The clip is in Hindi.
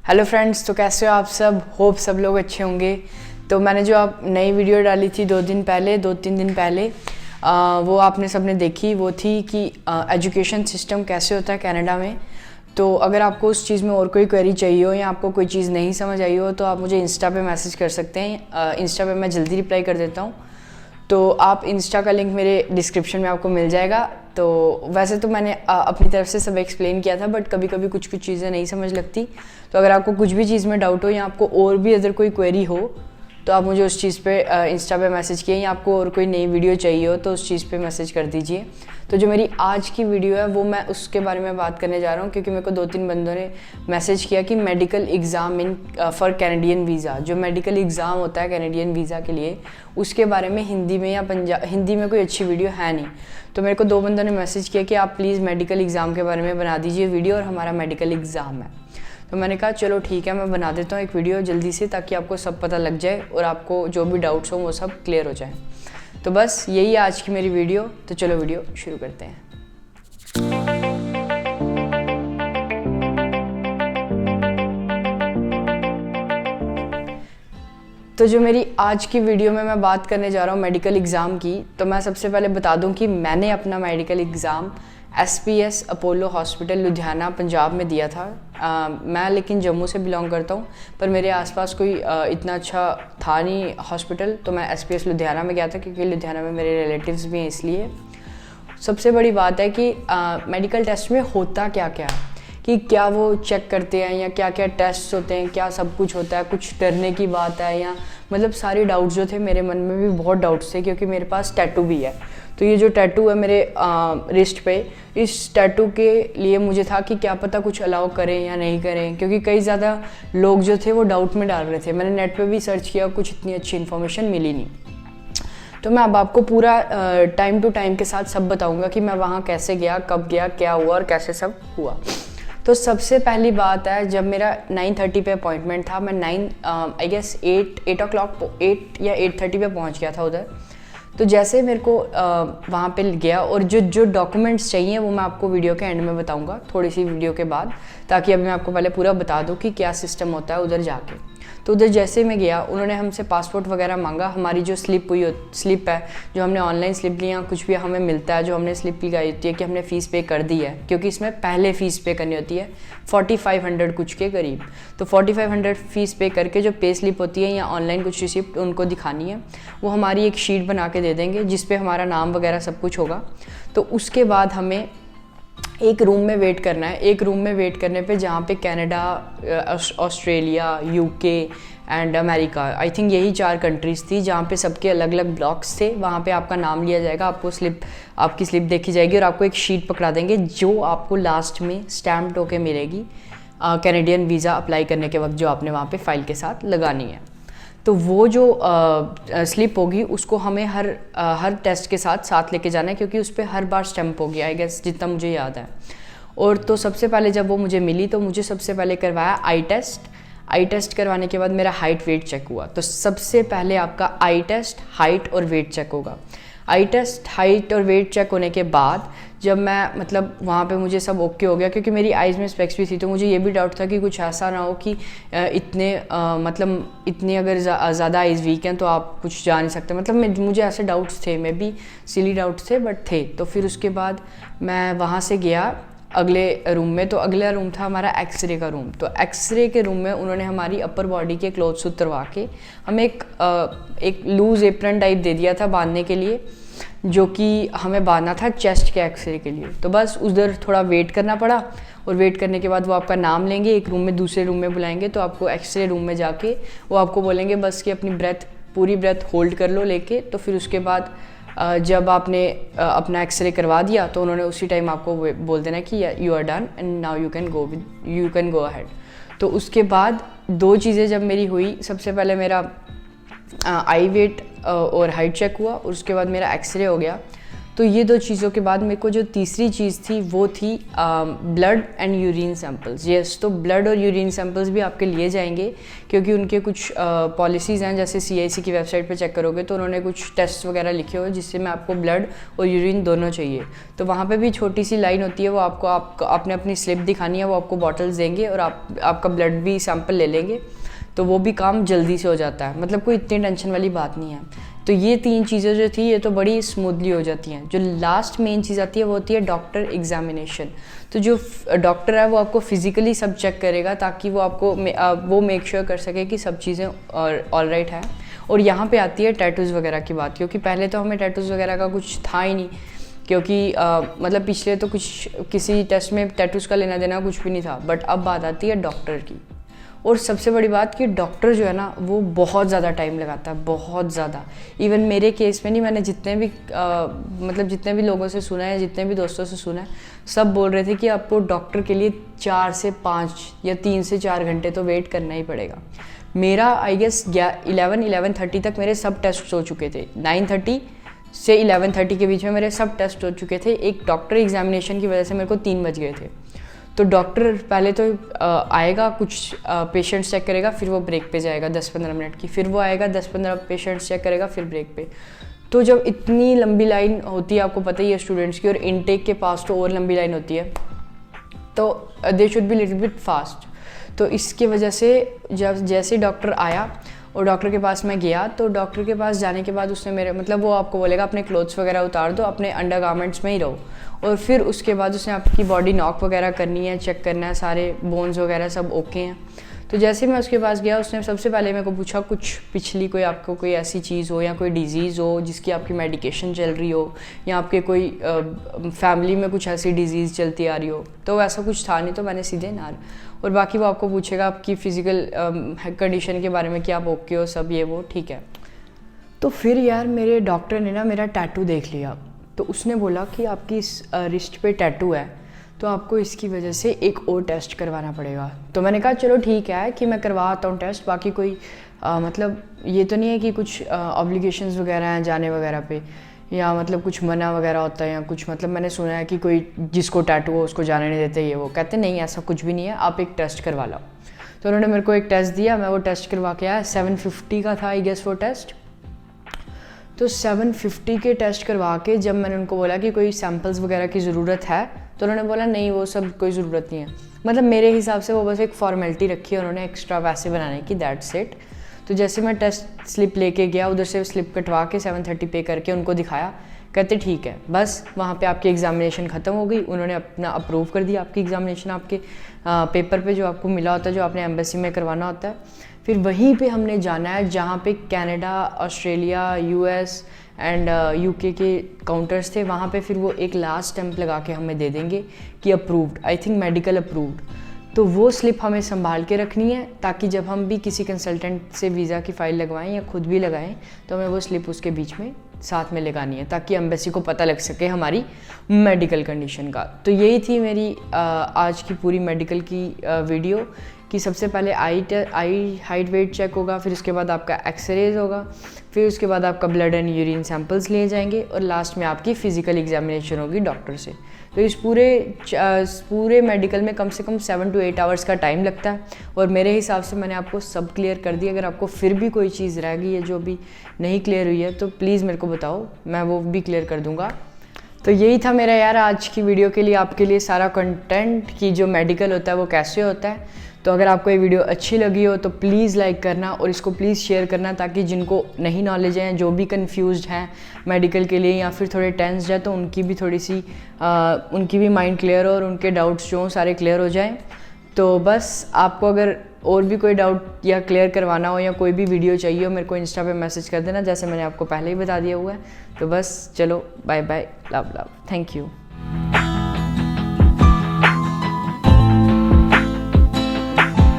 हेलो फ्रेंड्स, तो कैसे हो आप सब। होप सब लोग अच्छे होंगे। तो मैंने जो आप नई वीडियो डाली थी 2-3 दिन पहले वो आपने सबने देखी। वो थी कि एजुकेशन सिस्टम कैसे होता है कनाडा में। तो अगर आपको उस चीज़ में और कोई क्वेरी चाहिए हो या आपको कोई चीज़ नहीं समझ आई हो तो आप मुझे इंस्टा पे मैसेज कर सकते हैं। इंस्टा पे मैं जल्दी रिप्लाई कर देता हूँ। तो आप इंस्टा का लिंक मेरे डिस्क्रिप्शन में आपको मिल जाएगा। तो वैसे तो मैंने अपनी तरफ से सब एक्सप्लेन किया था, बट कभी कभी कुछ चीज़ें नहीं समझ लगती। तो अगर आपको कुछ भी चीज़ में डाउट हो या आपको और भी अदर कोई क्वेरी हो तो आप मुझे उस चीज़ पे इंस्टा पे मैसेज किए, या आपको और कोई नई वीडियो चाहिए हो तो उस चीज़ पे मैसेज कर दीजिए। तो जो मेरी आज की वीडियो है वो मैं उसके बारे में बात करने जा रहा हूँ, क्योंकि मेरे को 2-3 बंदों ने मैसेज किया कि medical exam in for Canadian visa, जो मेडिकल एग्ज़ाम होता है कैनेडियन वीज़ा के लिए, उसके बारे में हिंदी में या हिंदी में कोई अच्छी वीडियो है नहीं। तो मेरे को 2 बंदों ने मैसेज किया कि आप प्लीज़ मेडिकल एग्ज़ाम के बारे में बना दीजिए वीडियो, और हमारा मेडिकल एग्ज़ाम है। तो मैंने कहा चलो ठीक है, मैं बना देता हूँ एक वीडियो जल्दी से, ताकि आपको सब पता लग जाए और आपको जो भी डाउट्स हो वो सब क्लियर हो जाए। तो बस यही है आज की मेरी वीडियो। तो चलो वीडियो शुरू करते हैं। तो जो मेरी आज की वीडियो में मैं बात करने जा रहा हूँ मेडिकल एग्ज़ाम की, तो मैं सबसे पहले बता दूँ कि मैंने अपना medical exam SPS Apollo hospital Ludhiana Punjab में दिया था। मैं लेकिन जम्मू से बिलोंग करता हूँ, पर मेरे आसपास कोई इतना अच्छा था नहीं हॉस्पिटल, तो मैं SPS लुधियाना में गया था, क्योंकि लुधियाना में मेरे रिलेटिव्स भी हैं। इसलिए सबसे बड़ी बात है कि मेडिकल टेस्ट में होता क्या क्या है, कि क्या वो चेक करते हैं या क्या क्या टेस्ट होते हैं, क्या सब कुछ होता है, कुछ डरने की बात है, या मतलब सारे डाउट्स जो थे मेरे मन में भी बहुत डाउट्स थे, क्योंकि मेरे पास टैटू भी है। तो ये जो टैटू है मेरे रिस्ट पे, इस टैटू के लिए मुझे था कि क्या पता कुछ अलाउ करें या नहीं करें, क्योंकि कई ज़्यादा लोग जो थे वो डाउट में डाल रहे थे। मैंने नेट पे भी सर्च किया, कुछ इतनी अच्छी इन्फॉर्मेशन मिली नहीं। तो मैं अब आपको पूरा टाइम टू टाइम के साथ सब बताऊंगा कि मैं वहाँ कैसे गया, कब गया, क्या हुआ और कैसे सब हुआ। तो सबसे पहली बात है, जब मेरा 9:30 पे अपॉइंटमेंट था, मैं 8 या 8:30 पे पहुँच गया था उधर। तो जैसे मेरे को वहाँ पे गया, और जो डॉक्यूमेंट्स चाहिए वो मैं आपको वीडियो के एंड में बताऊँगा, थोड़ी सी वीडियो के बाद, ताकि अभी मैं आपको पहले पूरा बता दूँ कि क्या सिस्टम होता है उधर जाके। तो उधर जैसे मैं गया, उन्होंने हमसे पासपोर्ट वगैरह मांगा, हमारी जो स्लिप है, जो हमने ऑनलाइन स्लिप ली, या कुछ भी हमें मिलता है जो हमने स्लिप लगाई होती है कि हमने फ़ीस पे कर दी है, क्योंकि इसमें पहले फ़ीस पे करनी होती है 4500 कुछ के करीब। तो 4500 फ़ीस पे करके जो पे स्लिप होती है या ऑनलाइन कुछ रिसिप्ट उनको दिखानी है, वो हमारी एक शीट बना के दे देंगे जिस पे हमारा नाम वगैरह सब कुछ होगा। तो उसके बाद हमें एक रूम में वेट करना है। एक रूम में वेट करने पे, जहाँ पे Canada, Australia, UK and America, I think यही 4 कंट्रीज़ थी, जहाँ पे सबके अलग अलग ब्लॉक्स थे। वहाँ पे आपका नाम लिया जाएगा, आपकी स्लिप देखी जाएगी, और आपको एक शीट पकड़ा देंगे जो आपको लास्ट में स्टैम्प्ड होके मिलेगी कैनेडियन वीज़ा अप्लाई करने के वक्त, जो आपने वहाँ पे फाइल के साथ लगानी है। तो वो जो स्लिप होगी उसको हमें हर टेस्ट के साथ लेके जाना है, क्योंकि उस पर हर बार स्टैम्प होगी, आई गेस जितना मुझे याद है। और तो सबसे पहले जब वो मुझे मिली तो मुझे सबसे पहले करवाया आई टेस्ट करवाने के बाद मेरा हाइट वेट चेक हुआ। तो सबसे पहले आपका आई टेस्ट, हाइट और वेट चेक होगा। आई टेस्ट, हाइट और वेट चेक होने के बाद जब मैं मतलब वहाँ पे मुझे सब ओके हो गया, क्योंकि मेरी आइज़ में स्पेक्स भी थी, तो मुझे ये भी डाउट था कि कुछ ऐसा ना हो कि इतने अगर ज़्यादा आइज़ वीक हैं तो आप कुछ जा नहीं सकते। मतलब मुझे ऐसे डाउट्स थे, मे बी सिली डाउट्स थे, बट थे। तो फिर उसके बाद मैं वहाँ से गया अगले रूम में। तो अगला रूम था हमारा एक्सरे का रूम। तो एक्सरे के रूम में उन्होंने हमारी अपर बॉडी के क्लोथ्स उतरवा के हमें एक लूज़ एप्रन टाइप दे दिया था बांधने के लिए, जो कि हमें बांधना था चेस्ट के एक्सरे के लिए। तो बस उधर थोड़ा वेट करना पड़ा, और वेट करने के बाद वो आपका नाम लेंगे, एक रूम में दूसरे रूम में बुलाएंगे। तो आपको एक्सरे रूम में जाके वो आपको बोलेंगे बस कि अपनी पूरी ब्रेथ होल्ड कर लो लेके। तो फिर उसके बाद जब आपने अपना एक्सरे करवा दिया तो उन्होंने उसी टाइम आपको बोल देना कि you are done and now you can go ahead. तो उसके बाद 2 चीज़ें जब मेरी हुई, सबसे पहले मेरा आई वेट और हाइट चेक हुआ, और उसके बाद मेरा एक्सरे हो गया। तो तो ये 2 चीज़ों के बाद मेरे को जो तीसरी चीज़ थी वो थी blood and urine samples. Yes, तो ब्लड और यूरिन सैंपल्स भी आपके लिए जाएंगे, क्योंकि उनके कुछ पॉलिसीज़ हैं। जैसे CIC की वेबसाइट पे चेक करोगे तो उन्होंने कुछ टेस्ट वगैरह लिखे हुए जिससे में आपको ब्लड और यूरिन दोनों चाहिए। तो वहाँ पे भी छोटी सी लाइन होती है, वो आपने अपनी स्लिप दिखानी है, वो आपको बॉटल्स देंगे और आपका ब्लड भी सैंपल ले लेंगे। तो वो भी काम जल्दी से हो जाता है, मतलब कोई इतनी टेंशन वाली बात नहीं है। तो ये 3 चीज़ें जो थी ये तो बड़ी स्मूथली हो जाती हैं। जो लास्ट मेन चीज़ आती है वो होती है डॉक्टर एग्जामिनेशन। तो जो डॉक्टर है वो आपको फिज़िकली सब चेक करेगा ताकि वो आपको वो मेक श्योर कर सके कि सब चीज़ें ऑल राइट है। और यहाँ पे आती है टैटूज़ वगैरह की बात, क्योंकि पहले तो हमें टैटूज़ वगैरह का कुछ था ही नहीं, क्योंकि मतलब पिछले तो कुछ किसी टेस्ट में टैटूज़ का लेना देना कुछ भी नहीं था। बट अब बात आती है डॉक्टर की। और सबसे बड़ी बात कि डॉक्टर जो है ना वो बहुत ज़्यादा टाइम लगाता है, बहुत ज़्यादा। इवन मेरे केस में नहीं, मैंने जितने भी लोगों से सुना है, जितने भी दोस्तों से सुना है, सब बोल रहे थे कि आपको डॉक्टर के लिए 4 से 5 या 3 से 4 घंटे तो वेट करना ही पड़ेगा। मेरा आई गेस 11:30 तक मेरे सब टेस्ट हो चुके थे। 9:30 से 11:30 के बीच में मेरे सब टेस्ट हो चुके थे। एक डॉक्टर एग्जामिनेशन की वजह से मेरे को 3 बज गए थे। तो डॉक्टर पहले तो आएगा, कुछ पेशेंट्स चेक करेगा, फिर वो ब्रेक पे जाएगा 10-15 मिनट की, फिर वो आएगा 10-15 पेशेंट्स चेक करेगा, फिर ब्रेक पे। तो जब इतनी लंबी लाइन होती है, आपको पता ही है स्टूडेंट्स की, और इनटेक के पास तो और लंबी लाइन होती है, तो they should be little bit fast. तो इसकी वजह से जब जैसे डॉक्टर आया और डॉक्टर के पास मैं गया, तो डॉक्टर के पास जाने के बाद उसने मेरे वो आपको बोलेगा अपने क्लोथ्स वगैरह उतार दो, अपने अंडर गारमेंट्स में ही रहो। और फिर उसके बाद उसने आपकी बॉडी नॉक वगैरह करनी है, चेक करना है सारे बोन्स वगैरह सब ओके हैं। तो जैसे मैं उसके पास गया, उसने सबसे पहले मेरे को पूछा कुछ पिछली कोई आपको कोई ऐसी चीज़ हो या कोई डिज़ीज़ हो जिसकी आपकी मेडिकेशन चल रही हो, या आपके कोई फैमिली में कुछ ऐसी डिज़ीज़ चलती आ रही हो। तो वैसा कुछ था नहीं, तो मैंने सीधे नार। और बाकी वो आपको पूछेगा आपकी फ़िज़िकल कंडीशन के बारे में कि आप ओके हो, सब ये वो ठीक है। तो फिर यार मेरे डॉक्टर ने ना मेरा टैटू देख लिया, तो उसने बोला कि आपकी इस रिस्ट पे टैटू है, तो आपको इसकी वजह से एक और टेस्ट करवाना पड़ेगा। तो मैंने कहा चलो ठीक है कि मैं करवा आता हूँ टेस्ट, बाकी कोई मतलब ये तो नहीं है कि कुछ ऑब्लिगेशंस वगैरह हैं जाने वगैरह पे, या मतलब कुछ मना वगैरह होता है या कुछ। मतलब मैंने सुना है कि कोई जिसको टैटू हो उसको जाने नहीं देते, ये वो कहते नहीं, ऐसा कुछ भी नहीं है, आप एक टेस्ट करवा लो। तो उन्होंने मेरे को एक टेस्ट दिया, मैं वो टेस्ट करवा के आया। 750 का था आई गेस वो टेस्ट। तो 750 के टेस्ट करवा के जब मैंने उनको बोला कि कोई सैम्पल्स वगैरह की ज़रूरत है, तो उन्होंने बोला नहीं वो सब कोई ज़रूरत नहीं है। मतलब मेरे हिसाब से वो बस एक फॉर्मेलिटी रखी है उन्होंने एक्स्ट्रा पैसे बनाने की, दैट्स इट। तो जैसे मैं टेस्ट स्लिप लेके गया, उधर से स्लिप कटवा के 730 पे करके उनको दिखाया, कहते ठीक है, बस वहाँ पे आपकी एग्जामिनेशन ख़त्म हो गई। उन्होंने अपना अप्रूव कर दिया आपकी एग्जामिनेशन, आपके पेपर पे जो आपको मिला होता है, जो आपने एम्बेसी में करवाना होता है। फिर वहीं पे हमने जाना है जहाँ पे Canada, Australia, US and UK के काउंटर्स थे। वहाँ पे फिर वो एक लास्ट स्टैंप लगा के हमें दे देंगे कि approved, I think medical approved. तो वो स्लिप हमें संभाल के रखनी है, ताकि जब हम भी किसी कंसल्टेंट से वीज़ा की फ़ाइल लगवाएं या खुद भी लगाएं, तो हमें वो स्लिप उसके बीच में साथ में लगानी है, ताकि एम्बेसी को पता लग सके हमारी मेडिकल कंडीशन का। तो यही थी मेरी आज की पूरी मेडिकल की वीडियो, कि सबसे पहले आई हाइट वेट चेक होगा, फिर उसके बाद आपका एक्सरेज होगा, फिर उसके बाद आपका ब्लड एंड यूरिन सैंपल्स लिए जाएंगे, और लास्ट में आपकी फ़िज़िकल एग्जामिनेशन होगी डॉक्टर से। तो इस पूरे मेडिकल में कम से कम 7 to 8 आवर्स का टाइम लगता है, और मेरे हिसाब से मैंने आपको सब क्लियर कर दिया। अगर आपको फिर भी कोई चीज़ रह गई है जो अभी नहीं क्लियर हुई है, तो प्लीज़ मेरे को बताओ, मैं वो भी क्लियर कर दूँगा। तो यही था मेरा यार आज की वीडियो के लिए, आपके लिए सारा कंटेंट कि जो मेडिकल होता है वो कैसे होता है। तो अगर आपको ये वीडियो अच्छी लगी हो तो प्लीज़ लाइक करना, और इसको प्लीज़ शेयर करना, ताकि जिनको नहीं नॉलेज है, जो भी कंफ्यूज्ड हैं मेडिकल के लिए या फिर थोड़े टेंस्ड है, तो उनकी भी थोड़ी सी उनकी भी माइंड क्लियर हो और उनके डाउट्स जो सारे क्लियर हो जाएं। तो बस आपको अगर और भी कोई डाउट या क्लियर करवाना हो या कोई भी वीडियो चाहिए हो, मेरे को इंस्टा पे मैसेज कर देना, जैसे मैंने आपको पहले ही बता दिया हुआ है। तो बस चलो, bye bye, love love, thank you.